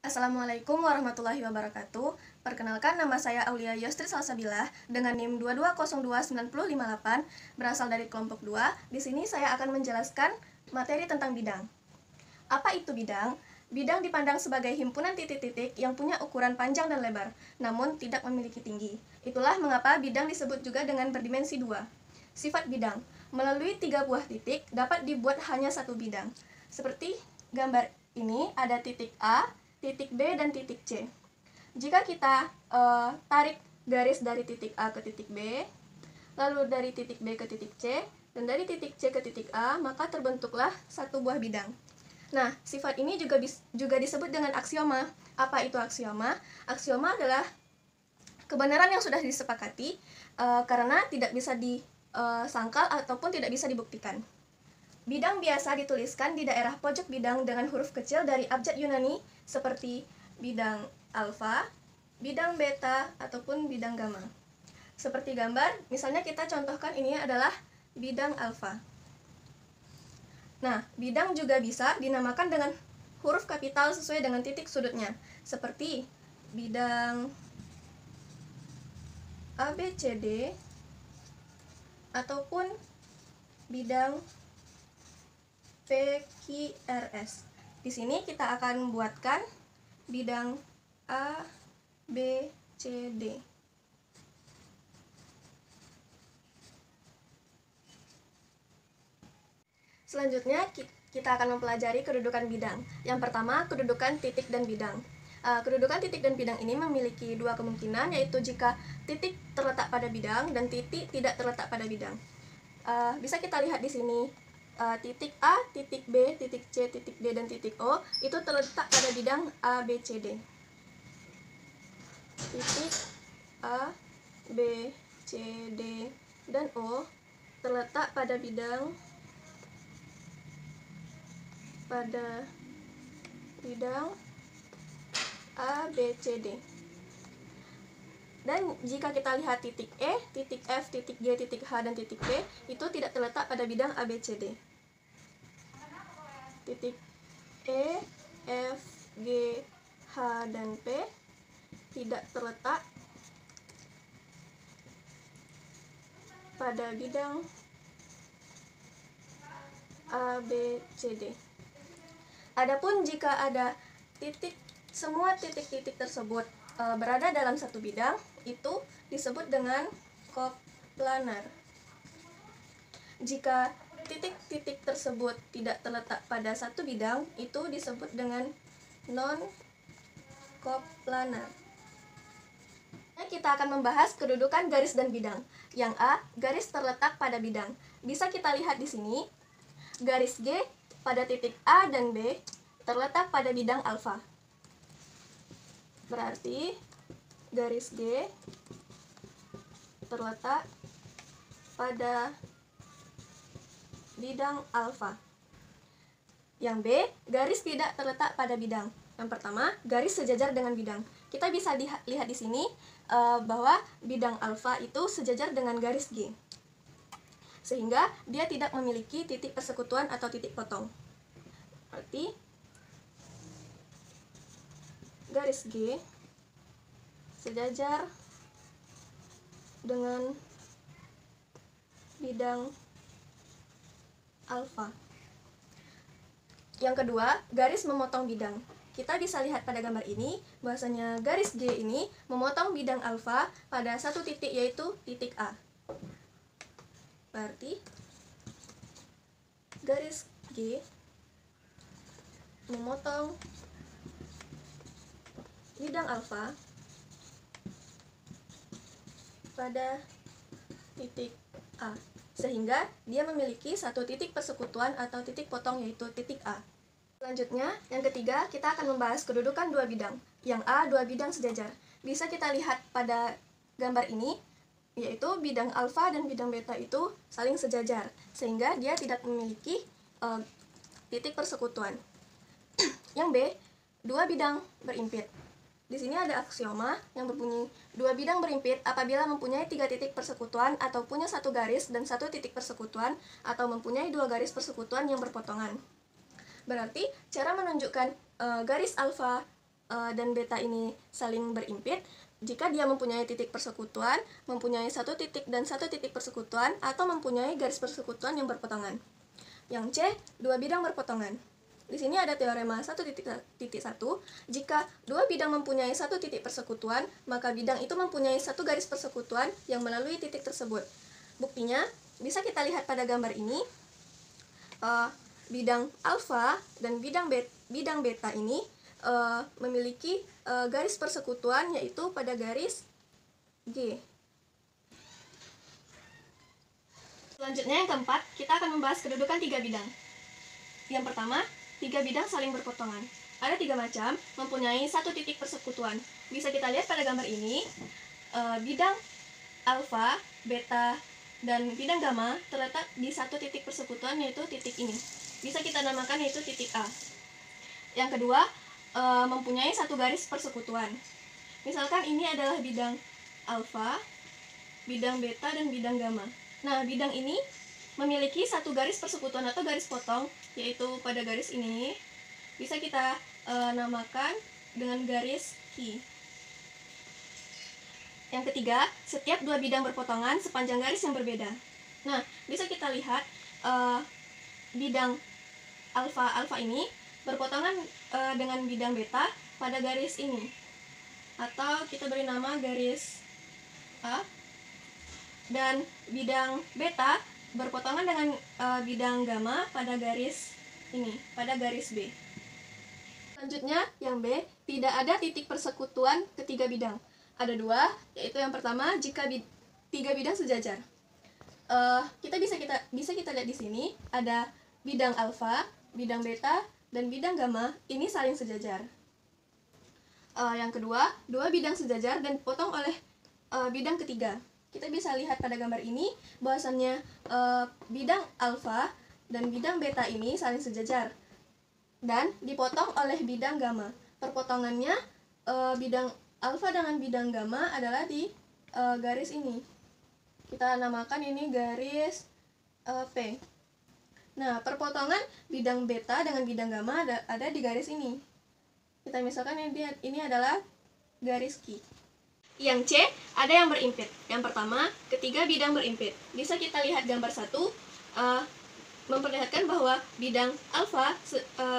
Assalamualaikum warahmatullahi wabarakatuh. Perkenalkan, nama saya Aulia Yostri Salsabila dengan NIM 22029058, berasal dari kelompok 2. Di sini saya akan menjelaskan materi tentang bidang. Apa itu bidang? Bidang dipandang sebagai himpunan titik-titik yang punya ukuran panjang dan lebar, namun tidak memiliki tinggi. Itulah mengapa bidang disebut juga dengan berdimensi 2. Sifat bidang: melalui 3 buah titik dapat dibuat hanya satu bidang. Seperti gambar ini, ada titik A, titik B, dan titik C. Jika kita tarik garis dari titik A ke titik B, lalu dari titik B ke titik C, dan dari titik C ke titik A, maka terbentuklah satu buah bidang. Nah, sifat ini juga disebut dengan aksioma. Apa itu aksioma? Aksioma adalah kebenaran yang sudah disepakati karena tidak bisa disangkal ataupun tidak bisa dibuktikan. Bidang biasa dituliskan di daerah pojok bidang dengan huruf kecil dari abjad Yunani seperti bidang alfa, bidang beta, ataupun bidang gamma. Seperti gambar, misalnya kita contohkan ini adalah bidang alfa. Nah, bidang juga bisa dinamakan dengan huruf kapital sesuai dengan titik sudutnya, seperti bidang ABCD ataupun bidang PQRS. Di sini kita akan membuatkan bidang A, B, C, D. Selanjutnya kita akan mempelajari kedudukan bidang. Yang pertama, kedudukan titik dan bidang. Kedudukan titik dan bidang ini memiliki dua kemungkinan, yaitu jika titik terletak pada bidang dan titik tidak terletak pada bidang. Bisa kita lihat di sini. Titik A, titik B, titik C, titik D, dan titik O itu terletak pada bidang A, B, C, D. Titik A, B, C, D, dan O terletak pada bidang A, B, C, D. Dan jika kita lihat titik E, titik F, titik G, titik H, dan titik P itu tidak terletak pada bidang A, B, C, D. Titik E, F, G, H, dan P tidak terletak pada bidang A, B, C, D. Adapun jika ada semua titik-titik tersebut berada dalam satu bidang, itu disebut dengan koplanar. Jika titik-titik tersebut tidak terletak pada satu bidang, itu disebut dengan non-koplanar. Kita akan membahas kedudukan garis dan bidang. Yang A, garis terletak pada bidang. Bisa kita lihat di sini, garis G pada titik A dan B terletak pada bidang alfa. Berarti garis G terletak pada bidang alfa. Yang B, garis tidak terletak pada bidang. Yang pertama, garis sejajar dengan bidang. Kita bisa lihat di sini bahwa bidang alfa itu sejajar dengan garis G, sehingga dia tidak memiliki titik persekutuan atau titik potong. Berarti garis G sejajar dengan bidang alfa. Yang kedua, garis memotong bidang. Kita bisa lihat pada gambar ini bahwasanya garis G ini memotong bidang alfa pada satu titik, yaitu titik A. Berarti garis G memotong bidang alfa pada titik A, sehingga dia memiliki satu titik persekutuan atau titik potong, yaitu titik A. Selanjutnya, yang ketiga, kita akan membahas kedudukan dua bidang. Yang A, dua bidang sejajar. Bisa kita lihat pada gambar ini, yaitu bidang alfa dan bidang beta itu saling sejajar, sehingga dia tidak memiliki titik persekutuan. Yang B, dua bidang berimpit. Di sini ada aksioma yang berbunyi, dua bidang berimpit apabila mempunyai 3 titik persekutuan atau punya satu garis dan satu titik persekutuan, atau mempunyai 2 garis persekutuan yang berpotongan. Berarti cara menunjukkan garis alfa dan beta ini saling berimpit jika dia mempunyai titik persekutuan, mempunyai satu titik dan satu titik persekutuan, atau mempunyai garis persekutuan yang berpotongan. Yang C, dua bidang berpotongan. Di sini ada teorema 1.1. Jika dua bidang mempunyai satu titik persekutuan, maka bidang itu mempunyai satu garis persekutuan yang melalui titik tersebut. Buktinya, bisa kita lihat pada gambar ini, bidang alfa dan bidang beta ini memiliki garis persekutuan, yaitu pada garis G. Selanjutnya yang keempat, kita akan membahas kedudukan tiga bidang. Yang pertama, tiga bidang saling berpotongan. Ada tiga macam, mempunyai satu titik persekutuan. Bisa kita lihat pada gambar ini, bidang alfa, beta, dan bidang gamma terletak di satu titik persekutuan, yaitu titik ini. Bisa kita namakan yaitu titik A. Yang kedua, mempunyai satu garis persekutuan. Misalkan ini adalah bidang alfa, bidang beta, dan bidang gamma. Nah, bidang ini memiliki satu garis persekutuan atau garis potong, yaitu pada garis ini. Bisa kita namakan dengan garis Q. Yang ketiga, setiap dua bidang berpotongan sepanjang garis yang berbeda. Nah, bisa kita lihat bidang alfa ini berpotongan dengan bidang beta pada garis ini, atau kita beri nama garis A. Dan bidang beta berpotongan dengan bidang gamma pada garis ini, pada garis B. Selanjutnya, yang B, tidak ada titik persekutuan ketiga bidang. Ada dua, yaitu yang pertama, jika tiga bidang sejajar. Bisa kita lihat di sini, ada bidang alfa, bidang beta, dan bidang gamma, ini saling sejajar. Yang kedua, dua bidang sejajar dan dipotong oleh bidang ketiga. Kita bisa lihat pada gambar ini bahwasannya bidang alfa dan bidang beta ini saling sejajar dan dipotong oleh bidang gamma. Perpotongannya bidang alfa dengan bidang gamma adalah di garis ini. Kita namakan ini garis P. Nah, perpotongan bidang beta dengan bidang gamma ada di garis ini. Kita misalkan ini adalah garis Q. Yang C, ada yang berimpit. Yang pertama, ketiga bidang berimpit. Bisa kita lihat gambar 1, memperlihatkan bahwa bidang alfa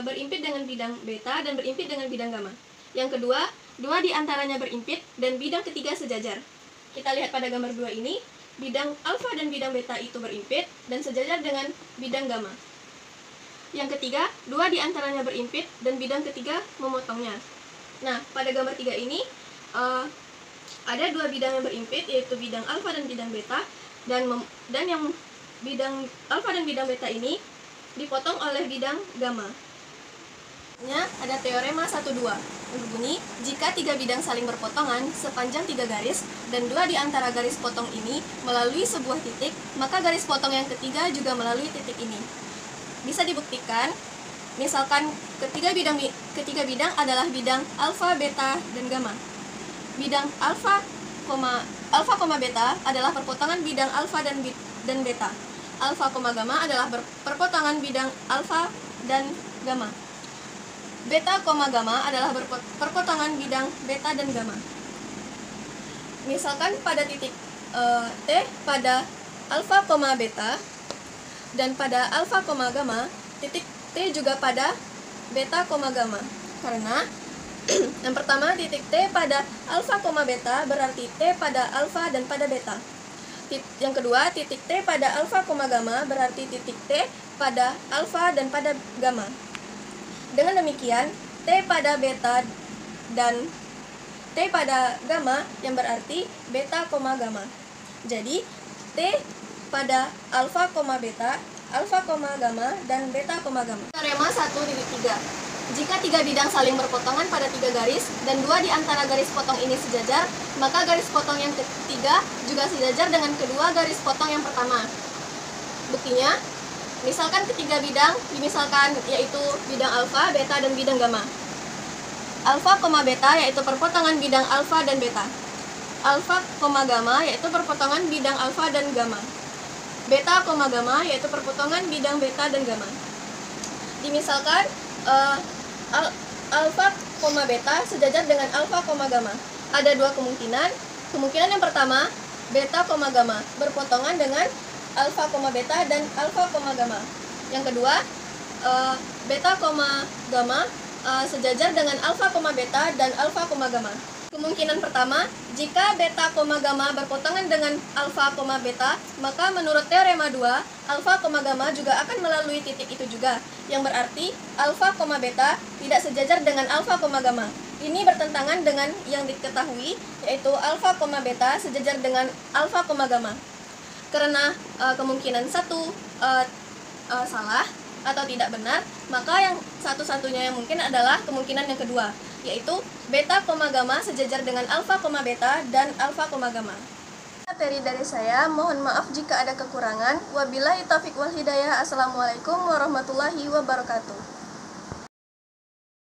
berimpit dengan bidang beta dan berimpit dengan bidang gamma. Yang kedua, dua di antaranya berimpit dan bidang ketiga sejajar. Kita lihat pada gambar 2 ini, bidang alfa dan bidang beta itu berimpit dan sejajar dengan bidang gamma. Yang ketiga, dua di antaranya berimpit dan bidang ketiga memotongnya. Nah, pada gambar 3 ini, ada dua bidang yang berimpit, yaitu bidang alfa dan bidang beta, dan yang bidang alfa dan bidang beta ini dipotong oleh bidang gamma. Ada teorema 1,2. Berbunyi, jika tiga bidang saling berpotongan sepanjang 3 garis dan dua di antara garis potong ini melalui sebuah titik, maka garis potong yang ketiga juga melalui titik ini. Bisa dibuktikan, misalkan ketiga bidang adalah bidang alfa, beta, dan gamma. Bidang alfa, beta adalah perpotongan bidang alfa dan beta. Alfa, gamma adalah perpotongan bidang alfa dan gamma. Beta, gamma adalah perpotongan bidang beta dan gamma. Misalkan pada titik T pada alfa, beta, dan pada alfa, gamma, titik T juga pada beta, gamma. Karena yang pertama, titik T pada alfa, beta berarti T pada alfa dan pada beta. Yang kedua, titik T pada alfa, gamma berarti titik T pada alfa dan pada gamma. Dengan demikian, T pada beta dan T pada gamma yang berarti beta, gamma. Jadi, T pada alfa, beta, alfa, gamma, dan beta, gamma. Teorema 1,3. Jika tiga bidang saling berpotongan pada 3 garis dan dua di antara garis potong ini sejajar, maka garis potong yang ketiga juga sejajar dengan kedua garis potong yang pertama. Buktinya, misalkan ketiga bidang dimisalkan, yaitu bidang alfa, beta, dan bidang gamma. Alfa, beta yaitu perpotongan bidang alfa dan beta. Alfa, gamma yaitu perpotongan bidang alfa dan gamma. Beta, gamma yaitu perpotongan bidang beta dan gamma. Dimisalkan alfa, koma beta sejajar dengan alfa koma gamma. Ada dua kemungkinan. Kemungkinan yang pertama, beta koma gamma berpotongan dengan alfa koma beta dan alfa koma gamma. Yang kedua, beta koma gamma sejajar dengan alfa koma beta dan alfa koma gamma. Kemungkinan pertama, jika beta koma gamma berpotongan dengan alfa koma beta, maka menurut teorema 2, alfa koma gamma juga akan melalui titik itu juga, yang berarti alfa koma beta tidak sejajar dengan alfa koma gamma. Ini bertentangan dengan yang diketahui, yaitu alfa koma beta sejajar dengan alfa koma gamma. Karena kemungkinan satu salah atau tidak benar, maka yang satu-satunya yang mungkin adalah kemungkinan yang kedua, yaitu beta koma gamma sejajar dengan alfa koma beta dan alfa koma gamma. Materi dari saya, mohon maaf jika ada kekurangan. Wabillahi taufiq wal hidayah. Assalamualaikum warahmatullahi wabarakatuh.